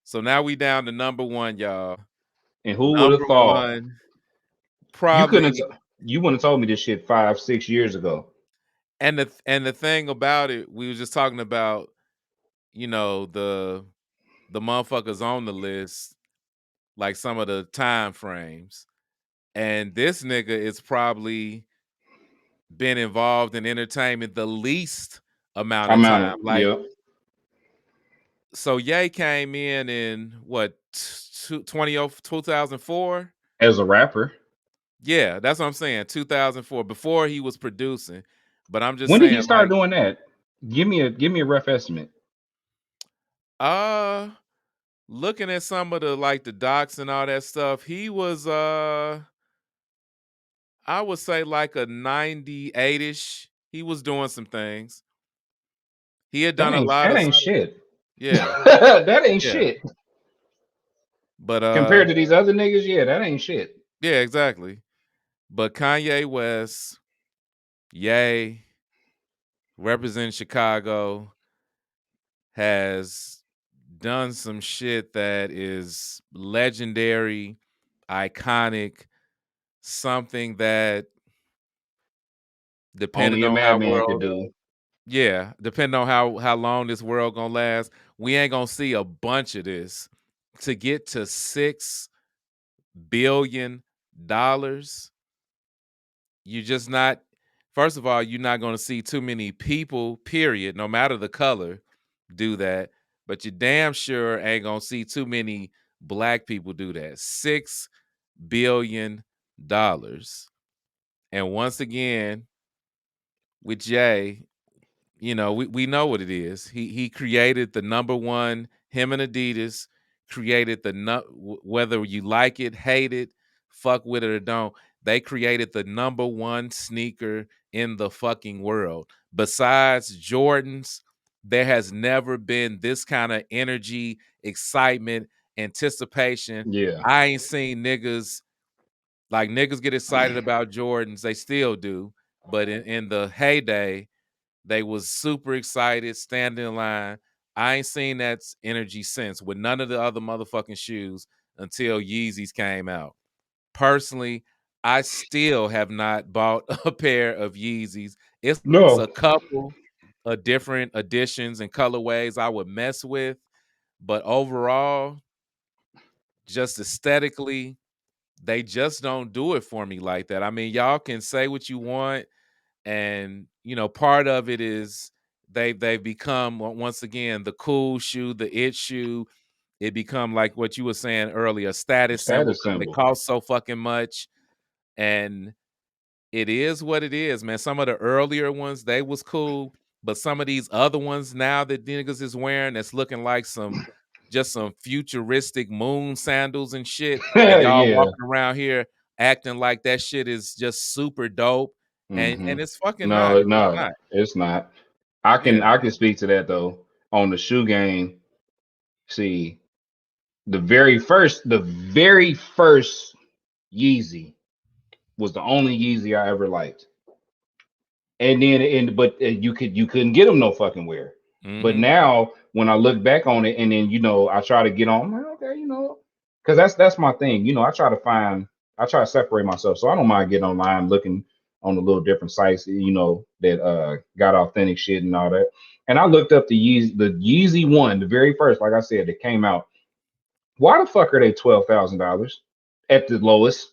So now we down to number one, y'all. And who would Number have thought? one, You couldn't. probably. You wouldn't have told me this shit 5, 6 years ago. And the thing about it, we was just talking about, the motherfuckers on the list, like some of the time frames. And this nigga is probably been involved in entertainment the least amount of Amount time. of Like, yeah. so Ye came in what, 2004? As a rapper, Yeah, that's what I'm saying. 2004, before he was producing. But I'm just when did he saying, start like, doing that? Give me a rough estimate. uh looking at some of the, like, the docs and all that stuff, he was I would say like a 98-ish. He was doing some things. He had That done a ain't lot that of, ain't shit. yeah, That ain't yeah. shit But compared to these other niggas. Yeah, that ain't shit. yeah, exactly. But Kanye West, Ye, representing Chicago, has done some shit that is legendary, iconic, something that, Only depending a on how madman could world, do. yeah, depending on how long this world gonna last, we ain't gonna see a bunch of this. To get to $6 billion, you just not. First of all, you're not gonna see too many people, period, no matter the color, do that. But you damn sure ain't gonna see too many black people do that. $6 billion. And once again, with Jay, we know what it is. He created the number one. Him and Adidas created whether you like it, hate it, fuck with it or don't. They created the number one sneaker in the fucking world. Besides Jordans, there has never been this kind of energy, excitement, anticipation. Yeah. I ain't seen niggas get excited about Jordans. They still do, but in the heyday, they was super excited, standing in line. I ain't seen that energy since with none of the other motherfucking shoes until Yeezys came out. Personally, I still have not bought a pair of Yeezys. It's a No. couple of different editions and colorways I would mess with, but overall, just aesthetically, they just don't do it for me like that. I mean, y'all can say what you want, and part of it is they've become, once again, the cool shoe, the it shoe. It become, like what you were saying earlier, a A status symbol status because it symbol. costs so fucking much. And it is what it is, man. Some of the earlier ones, they was cool, but some of these other ones now that niggas is wearing, that's looking like some futuristic moon sandals and shit, and y'all Yeah. walking around here acting like that shit is just super dope, and it's fucking not. No, It's no, not. it's not. I can Yeah. I can speak to that though. On the shoe game, see, the very first Yeezy was the only Yeezy I ever liked. And then but you couldn't get them no fucking where. But Mm-hmm. now when I look back on it and then I try to get on, I'm like, okay, because that's my thing. I try to separate myself. So I don't mind getting online looking on the little different sites, that got authentic shit and all that. And I looked up the Yeezy one, the very first, like I said, that came out. Why the fuck are they $12,000 at the lowest?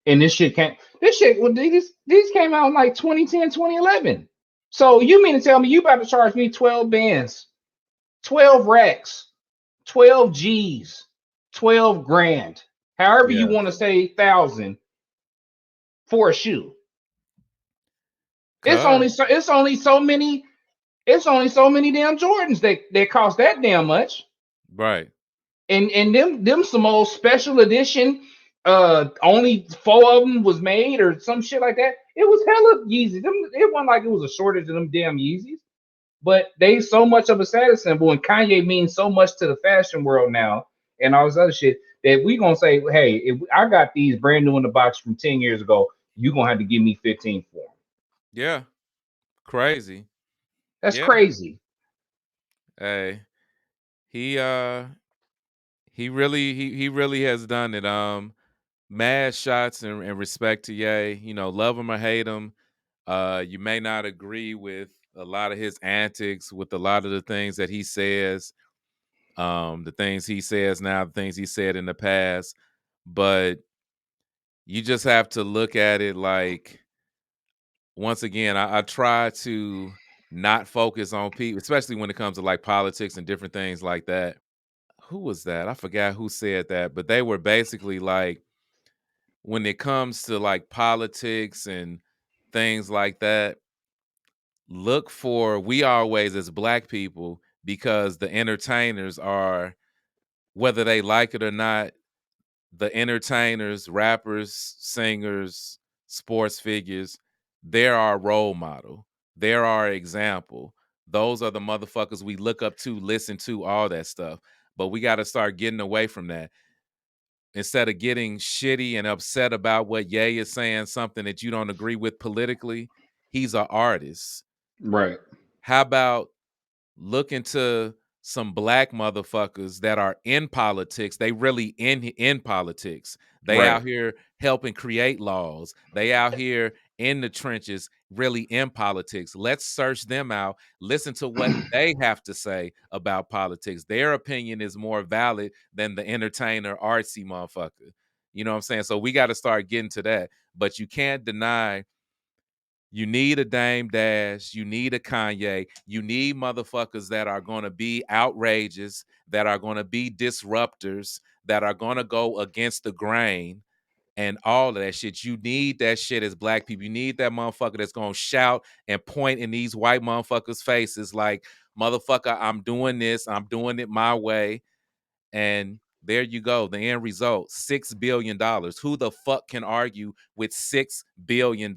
And well, these came out in like 2010, 2011. So you mean to tell me you about to charge me 12 bands, 12 racks, 12 G's, 12 grand, however you Yeah. want to say thousand for a shoe. It's Cuz. only so it's only so many damn Jordans that cost that damn much. Right. And them some old special edition, only 4 of them was made or some shit like that. It was hella Yeezys. It wasn't like it was a shortage of them damn Yeezys, but they so much of a status symbol, and Kanye means so much to the fashion world now and all this other shit that we gonna say, hey, if I got these brand new in the box from 10 years ago, you gonna have to give me 15 for them. Yeah. Crazy. That's Yeah. crazy. Hey. He he really has done it. Mad shots and respect to Ye. You know, love him or hate him. You may not agree with a lot of his antics, with a lot of the things that he says, the things he says now, the things he said in the past, but you just have to look at it like, once again, I try to not focus on people, especially when it comes to like politics and different things like that. Who was that? I forgot who said that, but they were basically like, when it comes to like politics and things like that, look for, we always as black people, because the entertainers are, whether they like it or not, the entertainers, rappers, singers, sports figures, they're our role model. They're our example. Those are the motherfuckers we look up to, listen to, all that stuff. But we got to start getting away from that. Instead of getting shitty and upset about what Ye is saying, something that you don't agree with politically, he's an artist. Right. How about look into some black motherfuckers that are in politics? They really in politics. They Right. out here helping create laws. They out here in the trenches, really in politics. Let's search them out. Listen to what they have to say about politics. Their opinion is more valid than the entertainer, artsy motherfucker. You know what I'm saying? So we got to start getting to that. But you can't deny, you need a Dame Dash. You need a Kanye. You need motherfuckers that are going to be outrageous, that are going to be disruptors, that are going to go against the grain and all of that shit. You need that shit as black people. You need that motherfucker that's going to shout and point in these white motherfuckers' faces like, motherfucker, I'm doing this. I'm doing it my way. And there you go. The end result, $6 billion. Who the fuck can argue with $6 billion?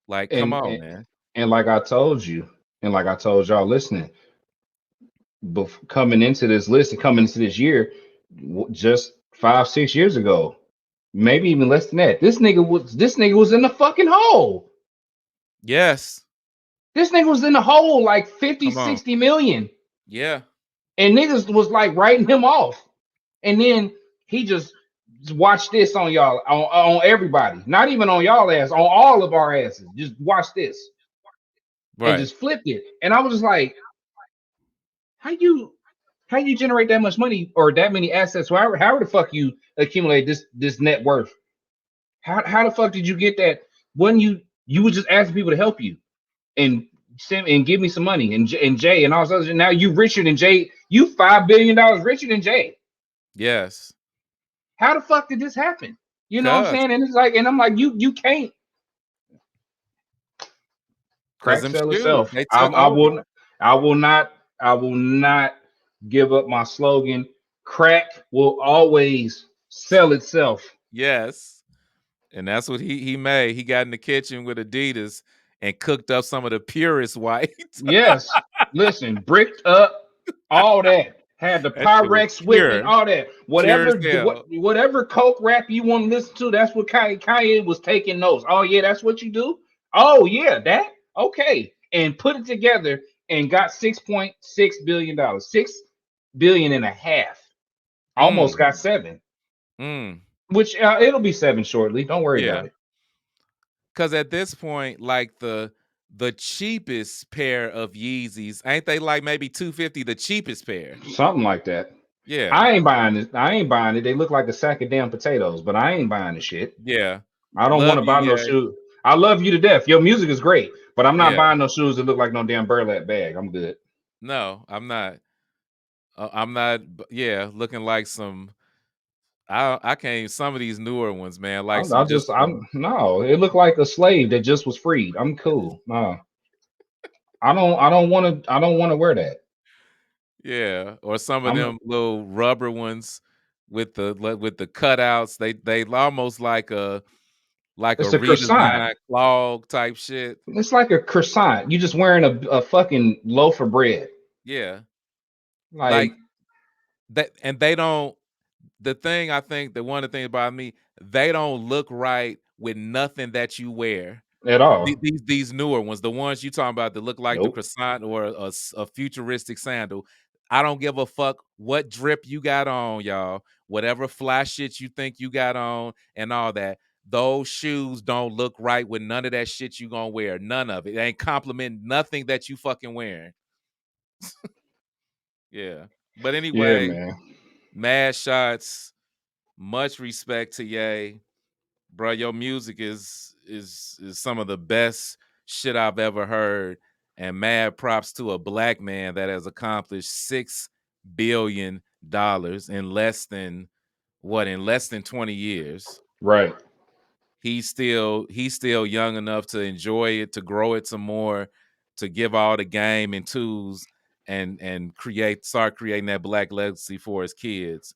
Like, come And, on, and man. and like I told you, and like I told y'all listening, coming into this list and coming into this year, just 5, 6 years ago, maybe even less than that. This nigga was in the fucking hole. Yes. This nigga was in the hole like 50, Come on. 60 million. Yeah. And niggas was like writing him off. And then he just watch this on y'all, on everybody, not even on y'all ass, on all of our asses. Just watch this and Right. just flipped it. And I was just like, how you generate that much money or that many assets? How the fuck you accumulate this net worth? How the fuck did you get that? When you was just asking people to help you and send and give me some money and Jay and all this other. Now you richer than Jay. You $5 billion richer than Jay. Yes. How the fuck did this happen? You know what I'm Cause, saying? And it's like, and I'm like, you can't cause crack them sell shoes, itself. they I, took I over. will I will not I will not give up my slogan. Crack will always sell itself. Yes. And that's what he made. He got in the kitchen with Adidas and cooked up some of the purest white. Yes. Listen, bricked up, all that. Had the That shit was Pyrex with it, pure. all that. Pure as Whatever hell. whatever Coke rap you want to listen to, that's what Kanye was taking notes. Oh yeah, that's what you do. Oh yeah, that okay, and put it together and got $6.6 billion, 6 billion and a half. Almost Mm. got seven, Mm. which it'll be seven shortly. Don't worry about Yeah. it. Cause at this point, like the cheapest pair of Yeezys, ain't they like maybe 250, the cheapest pair? Something like that. Yeah. I ain't buying it. I ain't buying it. They look like a sack of damn potatoes, but I ain't buying the shit. Yeah. I don't want Love to you, buy no yeah. shoes. I love you to death. Your music is great, but I'm not Yeah. buying no shoes that look like no damn burlap bag. I'm good. No, I'm not. I'm not. Yeah, looking like some. I can't. Some of these newer ones, man, like I some just just I'm some. no. It looked like a slave that just was freed. I'm cool. No, I don't want to wear that. Yeah, or some of I'm them little rubber ones with the cutouts. They almost like a It's a croissant. redesigned clog type shit. It's like a croissant. You just wearing a fucking loaf of bread. Yeah, like Like that, and they don't. The thing I think that one of the things about me, they don't look right with nothing that you wear. at all. These newer ones, the ones you talking about that look like the Nope. croissant or a futuristic sandal, I don't give a fuck what drip you got on, y'all. Whatever fly shit you think you got on and all that. Those shoes don't look right with none of that shit you gonna wear. None of it. It ain't compliment nothing that you fucking wearing. Yeah. But Yeah, anyway, man. mad shots. Much respect to Ye. Bro, your music is some of the best shit I've ever heard. And mad props to a black man that has accomplished $6 billion in less than in less than 20 years. Right. He's still young enough to enjoy it, to grow it some more, to give all the game and tools and start creating that black legacy for his kids.